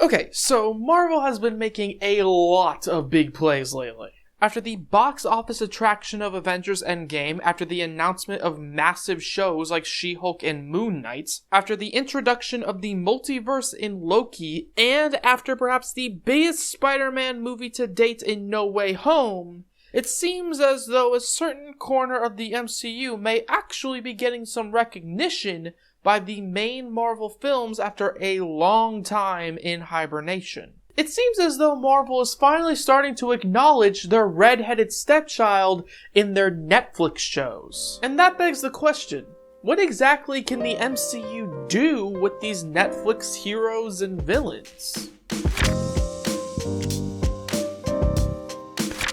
Okay, so Marvel has been making a lot of big plays lately. After the box office attraction of Avengers Endgame, after the announcement of massive shows like She-Hulk and Moon Knight, after the introduction of the multiverse in Loki, and after perhaps the biggest Spider-Man movie to date in No Way Home, it seems as though a certain corner of the MCU may actually be getting some recognition by the main Marvel films after a long time in hibernation. It seems as though Marvel is finally starting to acknowledge their red-headed stepchild in their Netflix shows. And that begs the question, what exactly can the MCU do with these Netflix heroes and villains?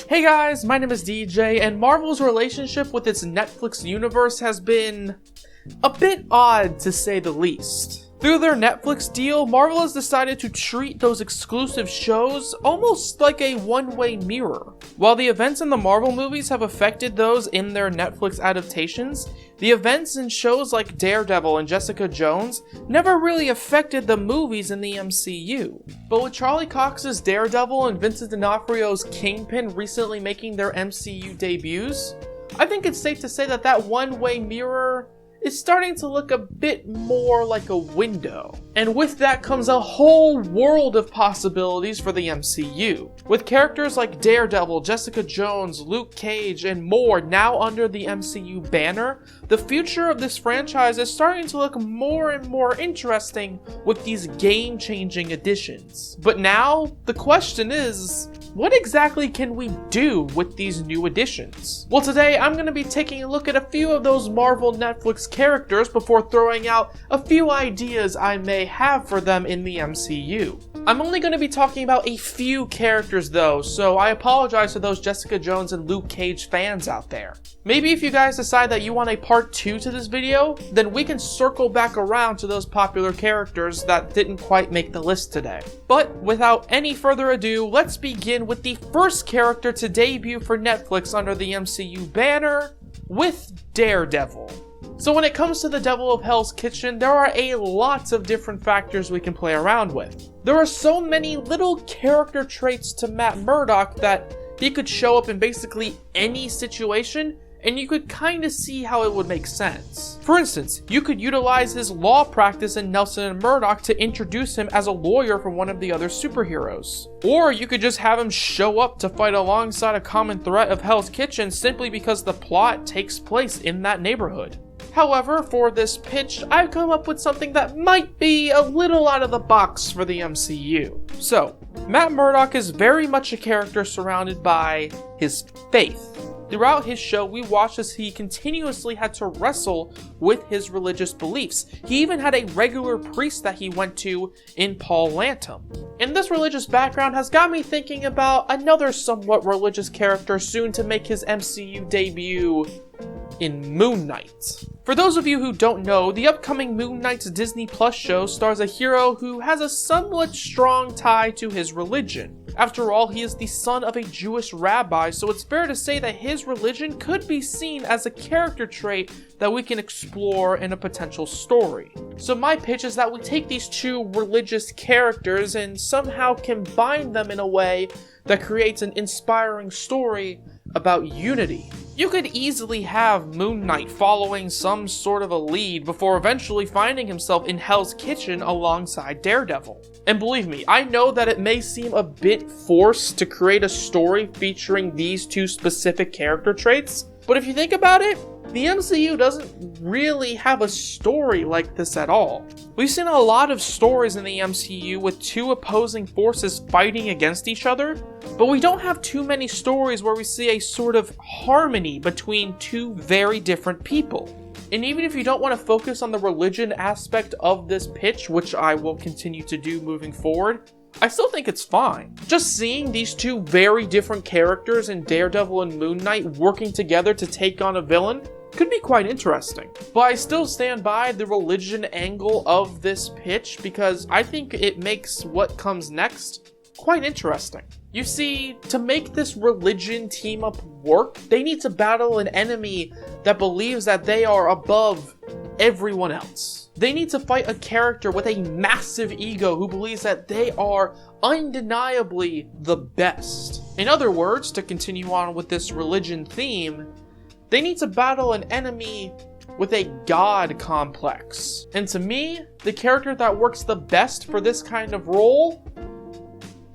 Hey guys, my name is DJ, and Marvel's relationship with its Netflix universe has been a bit odd, to say the least. Through their Netflix deal, Marvel has decided to treat those exclusive shows almost like a one-way mirror. While the events in the Marvel movies have affected those in their Netflix adaptations, the events in shows like Daredevil and Jessica Jones never really affected the movies in the MCU. But with Charlie Cox's Daredevil and Vincent D'Onofrio's Kingpin recently making their MCU debuts, I think it's safe to say that that one-way mirror is starting to look a bit more like a window. And with that comes a whole world of possibilities for the MCU. With characters like Daredevil, Jessica Jones, Luke Cage, and more now under the MCU banner, the future of this franchise is starting to look more and more interesting with these game-changing additions. But now, the question is, what exactly can we do with these new additions? Well, today I'm going to be taking a look at a few of those Marvel Netflix characters before throwing out a few ideas I may have for them in the MCU. I'm only going to be talking about a few characters though, so I apologize to those Jessica Jones and Luke Cage fans out there. Maybe if you guys decide that you want a part 2 to this video, then we can circle back around to those popular characters that didn't quite make the list today. But without any further ado, let's begin with the first character to debut for Netflix under the MCU banner, with Daredevil. So when it comes to the Devil of Hell's Kitchen, there are a lot of different factors we can play around with. There are so many little character traits to Matt Murdock that he could show up in basically any situation, and you could kinda see how it would make sense. For instance, you could utilize his law practice in Nelson and Murdock to introduce him as a lawyer for one of the other superheroes. Or you could just have him show up to fight alongside a common threat of Hell's Kitchen simply because the plot takes place in that neighborhood. However, for this pitch, I've come up with something that might be a little out of the box for the MCU. So, Matt Murdock is very much a character surrounded by his faith. Throughout his show, we watched as he continuously had to wrestle with his religious beliefs. He even had a regular priest that he went to in Paul Lantum. And this religious background has got me thinking about another somewhat religious character soon to make his MCU debut in Moon Knight. For those of you who don't know, the upcoming Moon Knight Disney Plus show stars a hero who has a somewhat strong tie to his religion. After all, he is the son of a Jewish rabbi, so it's fair to say that his religion could be seen as a character trait that we can explore in a potential story. So my pitch is that we take these two religious characters and somehow combine them in a way that creates an inspiring story about unity. You could easily have Moon Knight following some sort of a lead before eventually finding himself in Hell's Kitchen alongside Daredevil. And believe me, I know that it may seem a bit forced to create a story featuring these two specific character traits, but if you think about it, the MCU doesn't really have a story like this at all. We've seen a lot of stories in the MCU with two opposing forces fighting against each other, but we don't have too many stories where we see a sort of harmony between two very different people. And even if you don't want to focus on the religion aspect of this pitch, which I will continue to do moving forward, I still think it's fine. Just seeing these two very different characters in Daredevil and Moon Knight working together to take on a villain could be quite interesting. But I still stand by the religion angle of this pitch because I think it makes what comes next quite interesting. You see, to make this religion team up work, they need to battle an enemy that believes that they are above everyone else. They need to fight a character with a massive ego who believes that they are undeniably the best. In other words, to continue on with this religion theme, they need to battle an enemy with a god complex. And to me, the character that works the best for this kind of role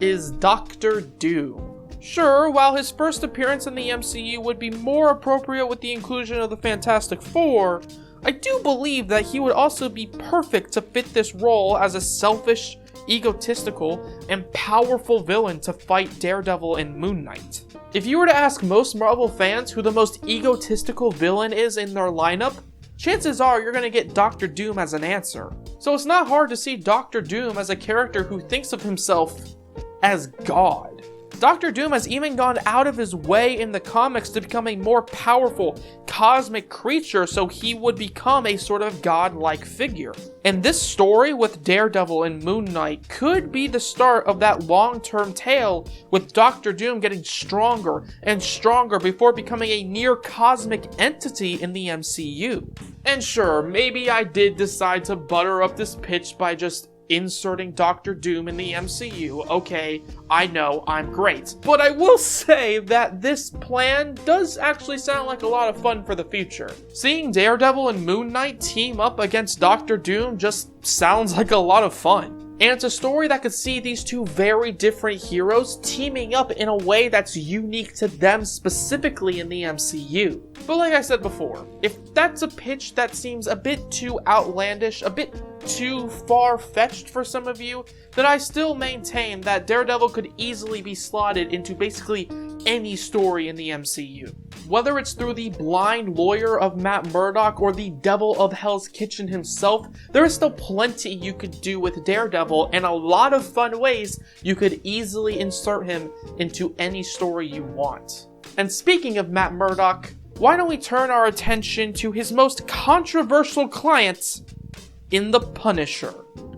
is Doctor Doom. Sure, while his first appearance in the MCU would be more appropriate with the inclusion of the Fantastic Four, I do believe that he would also be perfect to fit this role as a selfish, egotistical, and powerful villain to fight Daredevil and Moon Knight. If you were to ask most Marvel fans who the most egotistical villain is in their lineup, chances are you're going to get Doctor Doom as an answer. So it's not hard to see Doctor Doom as a character who thinks of himself as God. Doctor Doom has even gone out of his way in the comics to become a more powerful, cosmic creature so he would become a sort of god-like figure. And this story with Daredevil and Moon Knight could be the start of that long-term tale with Doctor Doom getting stronger and stronger before becoming a near-cosmic entity in the MCU. And sure, maybe I did decide to butter up this pitch by just inserting Doctor Doom in the MCU. Okay, I know, I'm great. But I will say that this plan does actually sound like a lot of fun for the future. Seeing Daredevil and Moon Knight team up against Doctor Doom just sounds like a lot of fun. And it's a story that could see these two very different heroes teaming up in a way that's unique to them specifically in the MCU. But like I said before, if that's a pitch that seems a bit too outlandish, a bit too far-fetched for some of you, then I still maintain that Daredevil could easily be slotted into basically any story in the MCU. Whether it's through the blind lawyer of Matt Murdock or the devil of Hell's Kitchen himself, there is still plenty you could do with Daredevil and a lot of fun ways you could easily insert him into any story you want. And speaking of Matt Murdock, why don't we turn our attention to his most controversial client in The Punisher.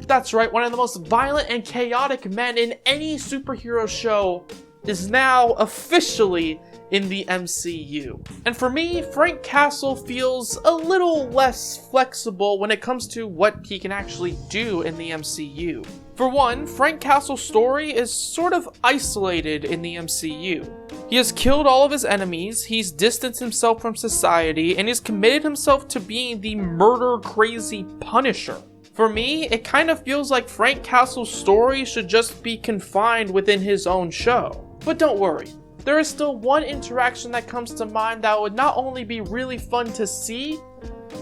That's right, one of the most violent and chaotic men in any superhero show is now officially in the MCU. And for me, Frank Castle feels a little less flexible when it comes to what he can actually do in the MCU. For one, Frank Castle's story is sort of isolated in the MCU. He has killed all of his enemies, he's distanced himself from society, and he's committed himself to being the murder-crazy Punisher. For me, it kind of feels like Frank Castle's story should just be confined within his own show. But don't worry, there is still one interaction that comes to mind that would not only be really fun to see,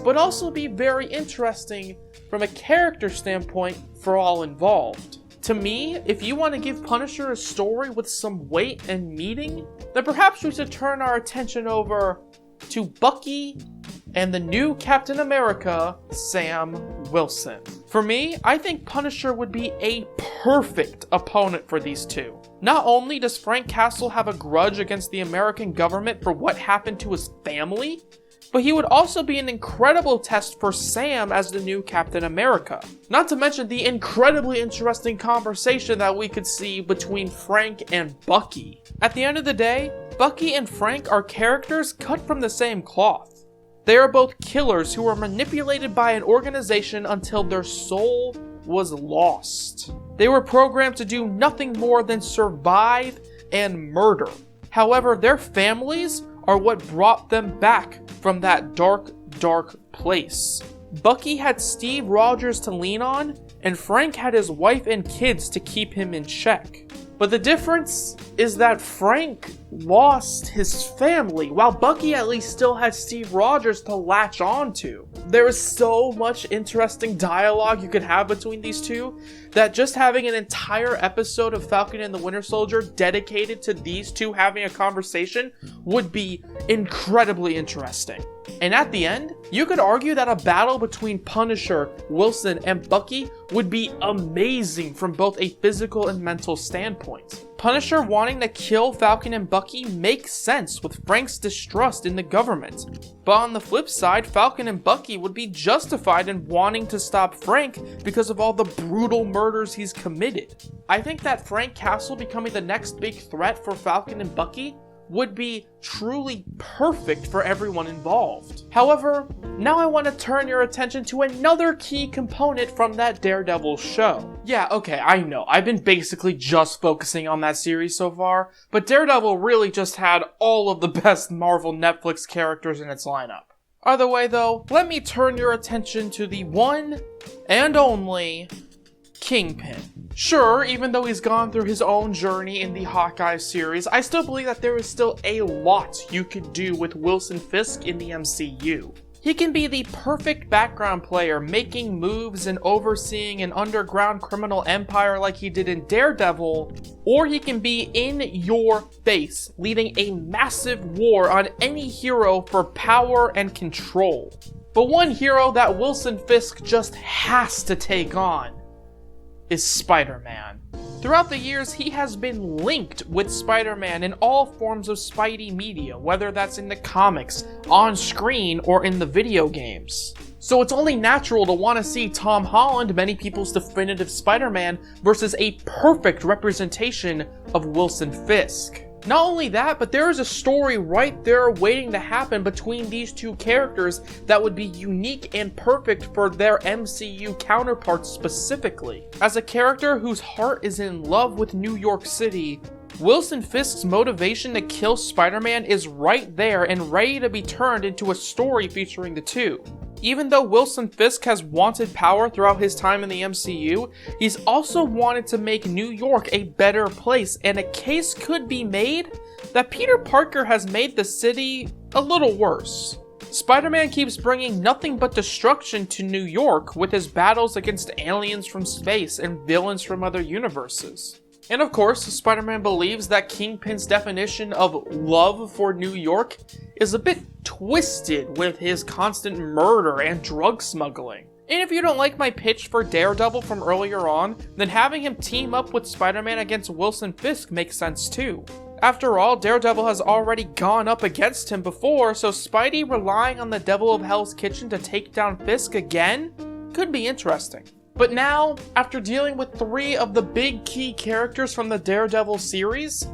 but also be very interesting from a character standpoint for all involved. To me, if you want to give Punisher a story with some weight and meaning, then perhaps we should turn our attention over to Bucky and the new Captain America, Sam Wilson. For me, I think Punisher would be a perfect opponent for these two. Not only does Frank Castle have a grudge against the American government for what happened to his family, but he would also be an incredible test for Sam as the new Captain America. Not to mention the incredibly interesting conversation that we could see between Frank and Bucky. At the end of the day, Bucky and Frank are characters cut from the same cloth. They are both killers who were manipulated by an organization until their soul was lost. They were programmed to do nothing more than survive and murder. However, their families are what brought them back from that dark, dark place. Bucky had Steve Rogers to lean on, and Frank had his wife and kids to keep him in check. But the difference is that Frank lost his family, while Bucky at least still had Steve Rogers to latch on to. There is so much interesting dialogue you could have between these two that just having an entire episode of Falcon and the Winter Soldier dedicated to these two having a conversation would be incredibly interesting. And at the end, you could argue that a battle between Punisher, Wilson, and Bucky would be amazing from both a physical and mental standpoint. Punisher wanting to kill Falcon and Bucky makes sense with Frank's distrust in the government. But on the flip side, Falcon and Bucky would be justified in wanting to stop Frank because of all the brutal murders he's committed. I think that Frank Castle becoming the next big threat for Falcon and Bucky would be truly perfect for everyone involved. However, now I want to turn your attention to another key component from that Daredevil show. Yeah, okay, I know, I've been basically just focusing on that series so far, but Daredevil really just had all of the best Marvel Netflix characters in its lineup. Either way though, let me turn your attention to the one and only Kingpin. Sure, even though he's gone through his own journey in the Hawkeye series, I still believe that there is still a lot you could do with Wilson Fisk in the MCU. He can be the perfect background player, making moves and overseeing an underground criminal empire like he did in Daredevil, or he can be in your face, leading a massive war on any hero for power and control. But one hero that Wilson Fisk just has to take on is Spider-Man. Throughout the years, he has been linked with Spider-Man in all forms of Spidey media, whether that's in the comics, on screen, or in the video games. So it's only natural to want to see Tom Holland, many people's definitive Spider-Man, versus a perfect representation of Wilson Fisk. Not only that, but there is a story right there waiting to happen between these two characters that would be unique and perfect for their MCU counterparts specifically. As a character whose heart is in love with New York City, Wilson Fisk's motivation to kill Spider-Man is right there and ready to be turned into a story featuring the two. Even though Wilson Fisk has wanted power throughout his time in the MCU, he's also wanted to make New York a better place, and a case could be made that Peter Parker has made the city a little worse. Spider-Man keeps bringing nothing but destruction to New York with his battles against aliens from space and villains from other universes. And of course, Spider-Man believes that Kingpin's definition of love for New York is a bit twisted with his constant murder and drug smuggling. And if you don't like my pitch for Daredevil from earlier on, then having him team up with Spider-Man against Wilson Fisk makes sense too. After all, Daredevil has already gone up against him before, so Spidey relying on the Devil of Hell's Kitchen to take down Fisk again could be interesting. But now, after dealing with 3 of the big key characters from the Daredevil series,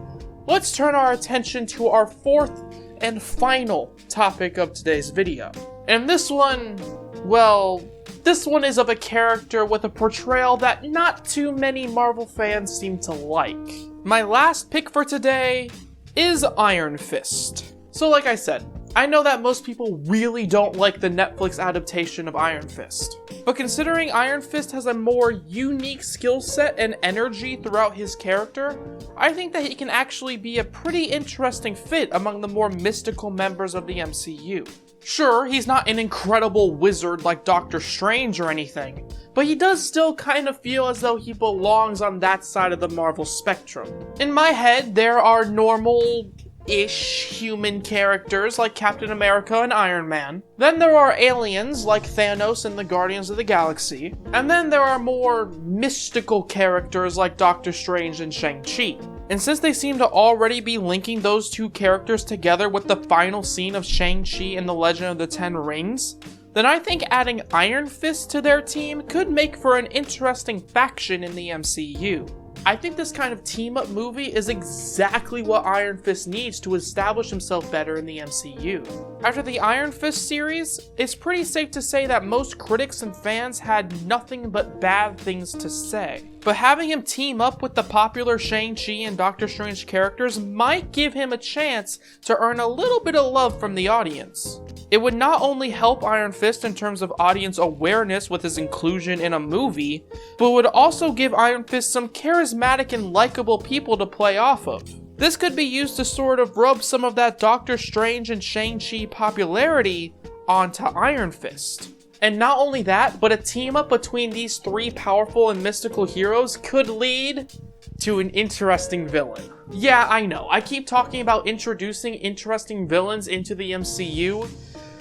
let's turn our attention to our 4th and final topic of today's video. And this one, well, this one is of a character with a portrayal that not too many Marvel fans seem to like. My last pick for today is Iron Fist. So like I said, I know that most people really don't like the Netflix adaptation of Iron Fist. But considering Iron Fist has a more unique skill set and energy throughout his character, I think that he can actually be a pretty interesting fit among the more mystical members of the MCU. Sure, he's not an incredible wizard like Doctor Strange or anything, but he does still kind of feel as though he belongs on that side of the Marvel spectrum. In my head, there are normal-ish human characters like Captain America and Iron Man. Then there are aliens like Thanos and the Guardians of the Galaxy. And then there are more mystical characters like Doctor Strange and Shang-Chi. And since they seem to already be linking those two characters together with the final scene of Shang-Chi and the Legend of the Ten Rings, then I think adding Iron Fist to their team could make for an interesting faction in the MCU. I think this kind of team-up movie is exactly what Iron Fist needs to establish himself better in the MCU. After the Iron Fist series, it's pretty safe to say that most critics and fans had nothing but bad things to say. But having him team up with the popular Shang-Chi and Doctor Strange characters might give him a chance to earn a little bit of love from the audience. It would not only help Iron Fist in terms of audience awareness with his inclusion in a movie, but would also give Iron Fist some charismatic and likable people to play off of. This could be used to sort of rub some of that Doctor Strange and Shang-Chi popularity onto Iron Fist. And not only that, but a team up between these 3 powerful and mystical heroes could lead to an interesting villain. Yeah, I know, I keep talking about introducing interesting villains into the MCU,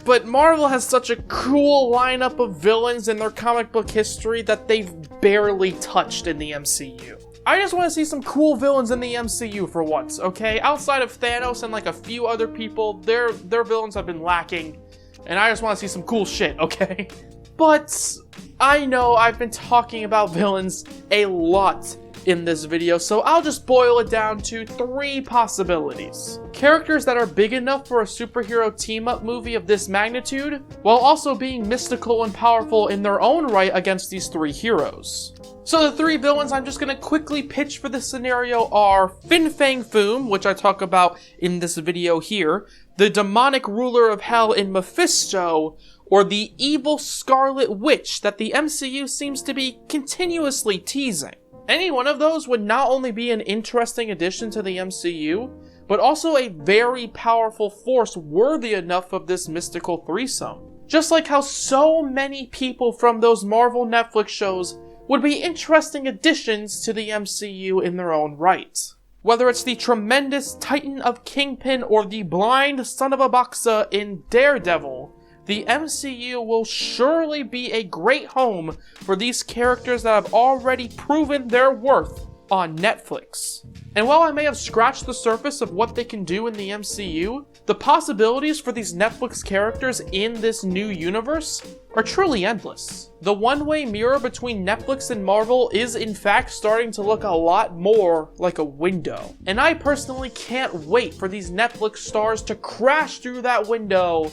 but Marvel has such a cool lineup of villains in their comic book history that they've barely touched in the MCU. I just want to see some cool villains in the MCU for once, okay? Outside of Thanos and like a few other people, their villains have been lacking, and I just want to see some cool shit, okay? But I know I've been talking about villains a lot in this video, so I'll just boil it down to 3 possibilities. Characters that are big enough for a superhero team-up movie of this magnitude, while also being mystical and powerful in their own right against these 3 heroes. So the 3 villains I'm just going to quickly pitch for this scenario are Fin Fang Foom, which I talk about in this video here, the demonic ruler of hell in Mephisto, or the evil Scarlet Witch that the MCU seems to be continuously teasing. Any one of those would not only be an interesting addition to the MCU, but also a very powerful force worthy enough of this mystical threesome. Just like how so many people from those Marvel Netflix shows would be interesting additions to the MCU in their own right. Whether it's the tremendous Titan of Kingpin or the blind son of a boxer in Daredevil, the MCU will surely be a great home for these characters that have already proven their worth on Netflix. And while I may have scratched the surface of what they can do in the MCU, the possibilities for these Netflix characters in this new universe are truly endless. The one-way mirror between Netflix and Marvel is in fact starting to look a lot more like a window. And I personally can't wait for these Netflix stars to crash through that window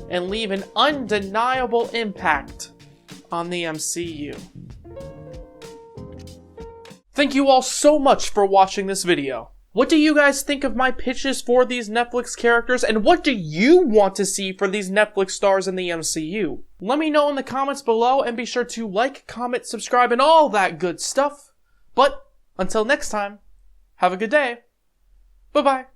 and leave an undeniable impact on the MCU. Thank you all so much for watching this video. What do you guys think of my pitches for these Netflix characters, and what do you want to see for these Netflix stars in the MCU? Let me know in the comments below, and be sure to like, comment, subscribe, and all that good stuff. But until next time, have a good day. Bye-bye.